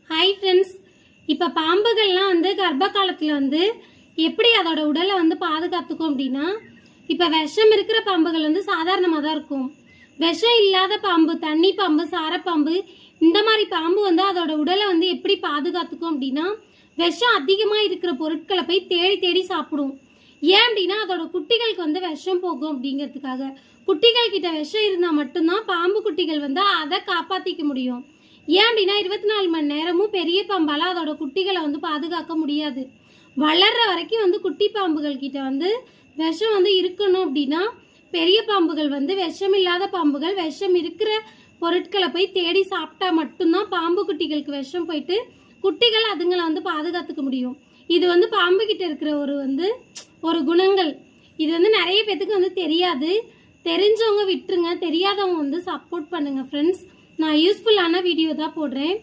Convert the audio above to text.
Hi friends, இப்போ பாம்புகள்லாம் கர்ப்ப காலத்தில் எப்படி அதோட உடலை பாதுகாத்துக்கும் அப்படின்னா, இப்போ விஷம் இருக்கிற பாம்புகள் சாதாரணமாக தான் இருக்கும். விஷம் இல்லாத பாம்பு, தண்ணி பாம்பு, சாரப்பாம்பு, இந்த மாதிரி பாம்பு அதோட உடலை எப்படி பாதுகாத்துக்கும் அப்படின்னா, விஷம் அதிகமாக இருக்கிற பொருட்களை போய் தேடி தேடி சாப்பிடும். ஏன் அப்படின்னா அதோட குட்டிகளுக்கு விஷம் போகும் அப்படிங்கிறதுக்காக. குட்டிகள் கிட்ட விஷம் இருந்தால் மட்டும்தான் பாம்பு குட்டிகள் அதை காப்பாற்றிக்க முடியும். ஏன் அப்படின்னா 24 மணி நேரமும் பெரிய பாம்பால் அதோட குட்டிகளை பாதுகாக்க முடியாது. வளர்ற வரைக்கும் குட்டி பாம்புகள் கிட்ட விஷம் இருக்கணும் அப்படின்னா பெரிய பாம்புகள் விஷம் இல்லாத பாம்புகள் விஷம் இருக்கிற பொருட்களை போய் தேடி சாப்பிட்டா மட்டும்தான் பாம்பு குட்டிகளுக்கு விஷம் போயிட்டு குட்டிகள் அதுங்களை பாதுகாத்துக்க முடியும். இது பாம்பு கிட்ட இருக்கிற ஒரு குணங்கள். இது நிறைய பேத்துக்கு தெரியாது. தெரிஞ்சவங்க விட்டுருங்க, தெரியாதவங்க சப்போர்ட் பண்ணுங்க ஃப்ரெண்ட்ஸ். நான் யூஸ்ஃபுல்லான வீடியோ தான் போடுறேன்.